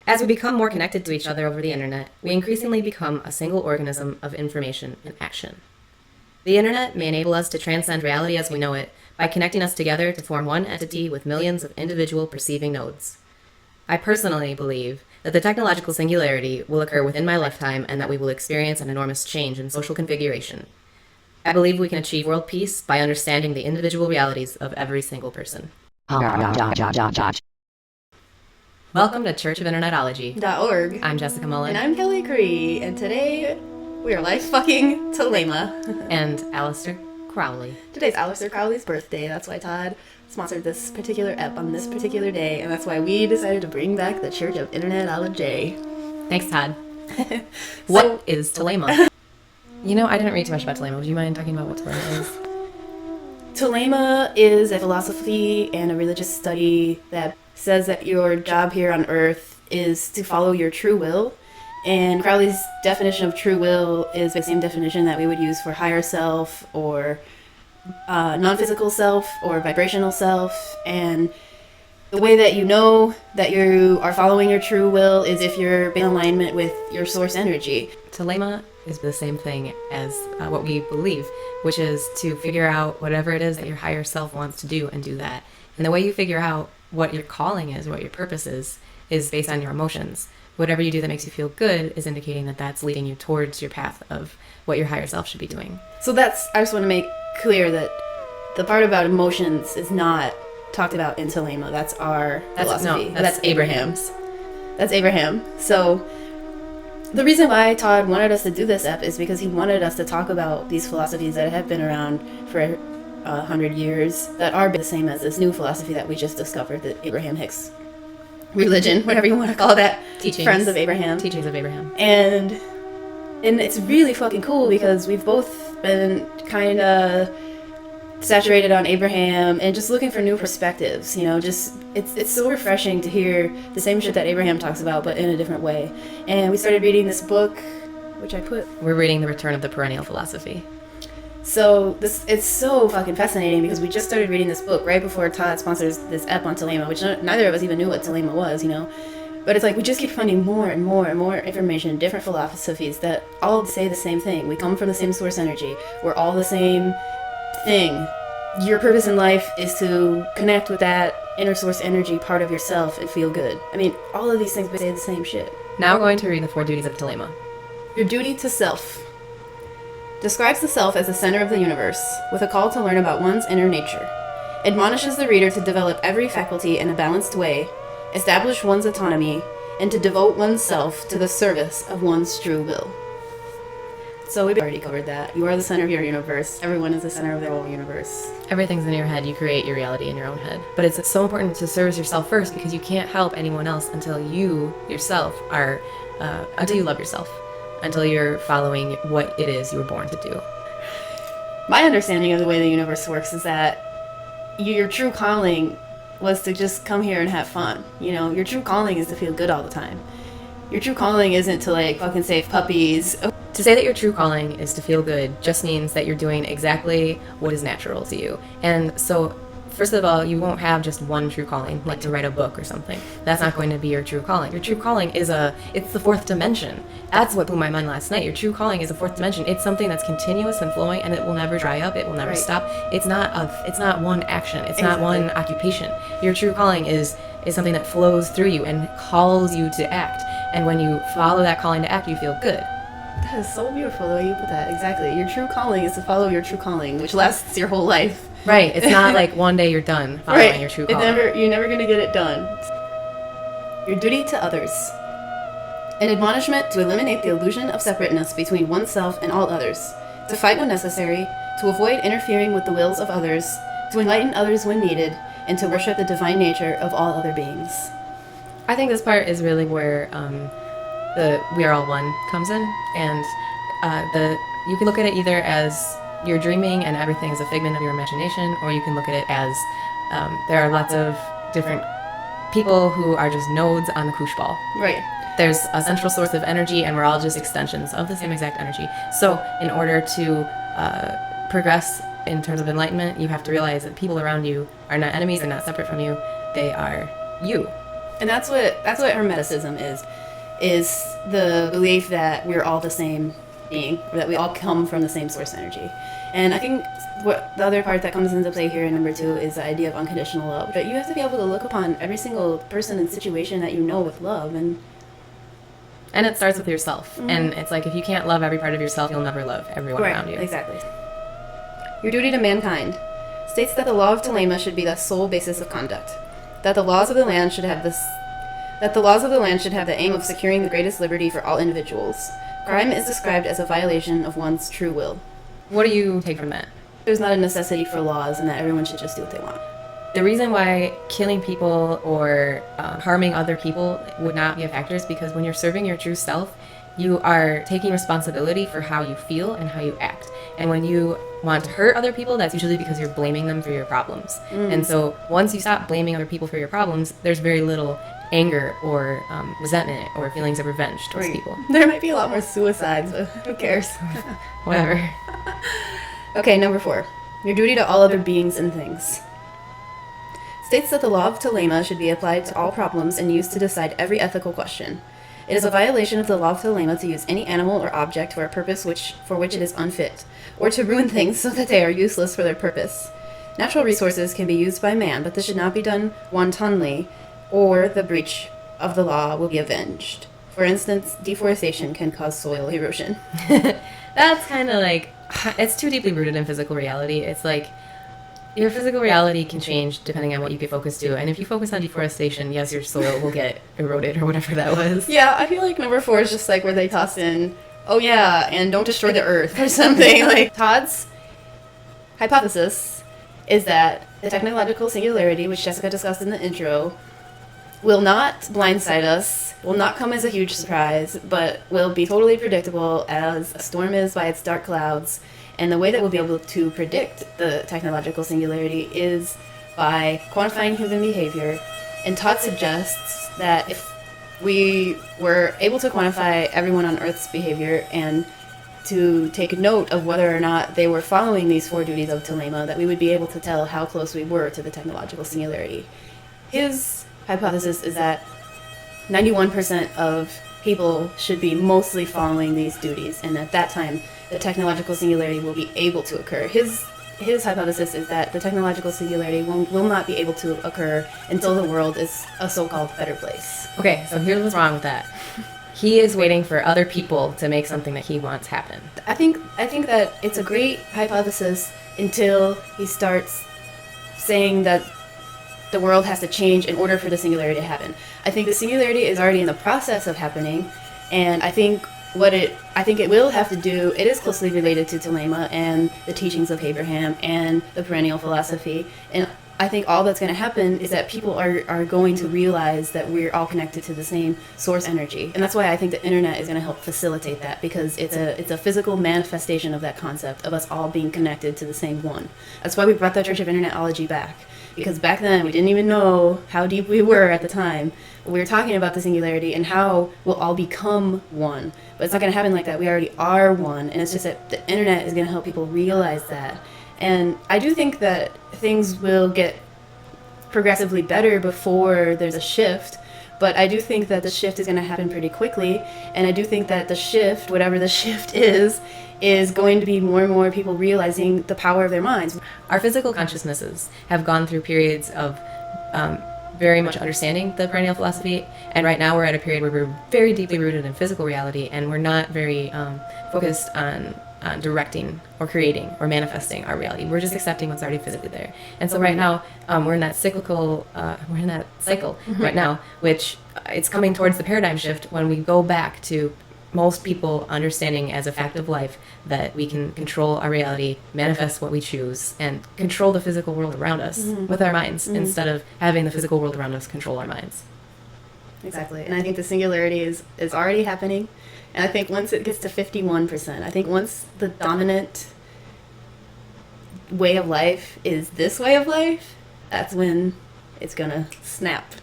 As we become more connected to each other over the internet, we increasingly become a single organism of information and action. The internet may enable us to transcend reality as we know it by connecting us together to form one entity with millions of individual perceiving nodes. I personally believe that the technological singularity will occur within my lifetime and that we will experience an enormous change in social configuration. I believe we can achieve world peace by understanding the individual realities of every single person. Welcome to Church of Internetology.org. I'm Jessica Mullen. And I'm Kelly Cree. And today we are life fucking Thelema. And Aleister Crowley. Today's Aleister Crowley's birthday. That's why Todd sponsored this particular ep on this particular day. And that's why we decided to bring back the Church of Internetology. Thanks, Todd. What is Thelema? You know, I didn't read too much about Thelema. Would you mind talking about what Thelema is? Thelema is a philosophy and a religious study that says that your job here on Earth is to follow your true will. And Crowley's definition of true will is the same definition that we would use for higher self or non-physical self or vibrational self. And the way that you know that you are following your true will is if you're in alignment with your source energy. Thelema is the same thing as what we believe, which is to figure out whatever it is that your higher self wants to do and do that. And the way you figure out what your calling is, what your purpose is based on your emotions. Whatever you do that makes you feel good is indicating that that's leading you towards your path of what your higher self should be doing. So I just want to make clear that the part about emotions is not talked about in Thelema. That's our philosophy. No, that's Abraham's. That's Abraham. So the reason why Todd wanted us to do this ep is because he wanted us to talk about these philosophies that have been around for 100 years that are the same as this new philosophy that we just discovered, the Abraham Hicks religion, whatever you want to call that. Teachings. Friends of Abraham. Teachings of Abraham. And it's really fucking cool because we've both been kind of saturated on Abraham and just looking for new perspectives, you know, just it's so refreshing to hear the same shit that Abraham talks about but in a different way. And we started reading this book, which we're reading The Return of the Perennial Philosophy. So it's so fucking fascinating because we just started reading this book right before Todd sponsors this ep on Thelema, which neither of us even knew what Thelema was, you know. But it's like we just keep finding more and more and more information, different philosophies that all say the same thing. We come from the same source energy. We're all the same thing. Your purpose in life is to connect with that inner source energy part of yourself and feel good. I mean, all of these things say the same shit. Now we're going to read the 4 duties of Thelema. Your duty to self describes the self as the center of the universe, with a call to learn about one's inner nature. Admonishes the reader to develop every faculty in a balanced way, establish one's autonomy, and to devote oneself to the service of one's true will. So we've already covered that. You are the center of your universe. Everyone is the center of their own universe. Everything's in your head. You create your reality in your own head. But it's so important to service yourself first because you can't help anyone else until you yourself are, until you love yourself. Until you're following what it is you were born to do. My understanding of the way the universe works is that your true calling was to just come here and have fun. You know, your true calling is to feel good all the time. Your true calling isn't to like fucking save puppies. To say that your true calling is to feel good just means that you're doing exactly what is natural to you. And so, first of all, you won't have just one true calling, like to write a book or something. That's not going to be your true calling. Your true calling is it's the 4th dimension. That's what blew my mind last night. Your true calling is the 4th dimension. It's something that's continuous and flowing, and it will never dry up. It will never stop. It's not one action. It's not one occupation. Your true calling is something that flows through you and calls you to act. And when you follow that calling to act, you feel good. That is so beautiful the way you put that. Exactly. Your true calling is to follow your true calling, which lasts your whole life. Right. It's not like one day you're done following your true calling. You're never going to get it done. Your duty to others. An admonishment to eliminate the illusion of separateness between oneself and all others, to fight when necessary, to avoid interfering with the wills of others, to enlighten others when needed, and to worship the divine nature of all other beings. I think this part is really where the We Are All One comes in, and you can look at it either as you're dreaming and everything is a figment of your imagination, or you can look at it as there are lots of different people who are just nodes on the koosh ball. Right. There's a central source of energy, and we're all just extensions of the same exact energy. So in order to progress in terms of enlightenment, you have to realize that people around you are not enemies, they're not separate from you, they are you. And that's what Hermeticism is the belief that we're all the same being, that we all come from the same source energy. And I think what the other part that comes into play here in number 2 is the idea of unconditional love. But you have to be able to look upon every single person and situation that you know with love, and it starts with yourself. And it's like, if you can't love every part of yourself, you'll never love everyone around you. Exactly. Your duty to mankind states that the law of Thelema should be the sole basis of conduct. That the laws of the land should have the aim of securing the greatest liberty for all individuals. Crime is described as a violation of one's true will. What do you take from that? There's not a necessity for laws, and that everyone should just do what they want. The reason why killing people or harming other people would not be a factor is because when you're serving your true self, you are taking responsibility for how you feel and how you act. And when you want to hurt other people, that's usually because you're blaming them for your problems. And so once you stop blaming other people for your problems, there's very little anger or resentment or feelings of revenge towards people. There might be a lot more suicides, but who cares? Whatever. Okay, number 4. Your duty to all other beings and things states that the law of Thelema should be applied to all problems and used to decide every ethical question. It is a violation of the law of Thelema to use any animal or object for a purpose for which it is unfit, or to ruin things so that they are useless for their purpose. Natural resources can be used by man, but this should not be done wantonly, or the breach of the law will be avenged. For instance, deforestation can cause soil erosion. That's kind of like, it's too deeply rooted in physical reality. It's like, your physical reality can change depending on what you get focused to. And if you focus on deforestation, yes, your soil will get eroded or whatever that was. Yeah, I feel like number 4 is just like where they toss in, oh yeah, and don't destroy the earth or something. Like, Todd's hypothesis is that the technological singularity, which Jessica discussed in the intro, will not blindside us, will not come as a huge surprise, but will be totally predictable as a storm is by its dark clouds. And the way that we'll be able to predict the technological singularity is by quantifying human behavior. And Todd suggests that if we were able to quantify everyone on Earth's behavior and to take note of whether or not they were following these 4 duties of Thelema, that we would be able to tell how close we were to the technological singularity. His hypothesis is that 91% of people should be mostly following these duties, and at that time the technological singularity will be able to occur. His hypothesis is that the technological singularity will not be able to occur until the world is a so-called better place. Okay, so here's what's wrong with that. He is waiting for other people to make something that he wants happen. I think that it's a great hypothesis until he starts saying that the world has to change in order for the singularity to happen. I think the singularity is already in the process of happening, and I think it will have to do, it is closely related to Thelema and the teachings of Abraham and the perennial philosophy. And I think all that's going to happen is that people are going to realize that we're all connected to the same source energy. And that's why I think the internet is going to help facilitate that, because it's a physical manifestation of that concept of us all being connected to the same one. That's why we brought the Church of Internetology back. Because back then we didn't even know how deep we were at the time. We were talking about the singularity and how we'll all become one. But it's not going to happen like that. We already are one. And it's just that the internet is going to help people realize that. And I do think that things will get progressively better before there's a shift. But I do think that the shift is going to happen pretty quickly. And I do think that the shift, whatever the shift is going to be more and more people realizing the power of their minds. Our physical consciousnesses have gone through periods of very much understanding the perennial philosophy, and right now we're at a period where we're very deeply rooted in physical reality, and we're not very focused on directing or creating or manifesting our reality. We're just accepting what's already physically there. And so right now we're in that cycle right now, which it's coming towards the paradigm shift when we go back to most people understanding as a fact of life that we can control our reality, manifest what we choose, and control the physical world around us with our minds instead of having the physical world around us control our minds. Exactly. And I think the singularity is already happening. And I think once it gets to 51%, I think once the dominant way of life is this way of life, that's when it's going to snap.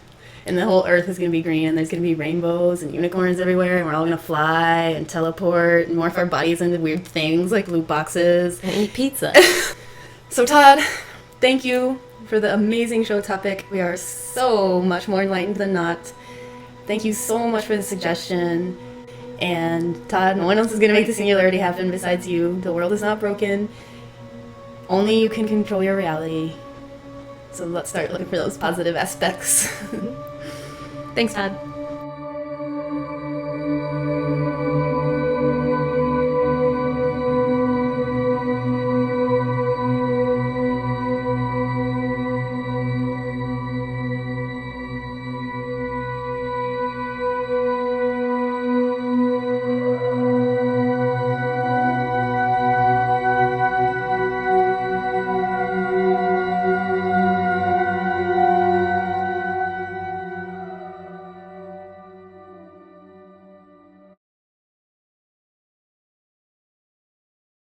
And the whole earth is going to be green, and there's going to be rainbows and unicorns everywhere, and we're all going to fly and teleport and morph our bodies into weird things like loot boxes. And eat pizza. So Todd, thank you for the amazing show topic. We are so much more enlightened than not. Thank you so much for the suggestion. And Todd, no one else is going to make the singularity happen besides you. The world is not broken. Only you can control your reality. So let's start looking for those positive aspects. Thanks, Todd.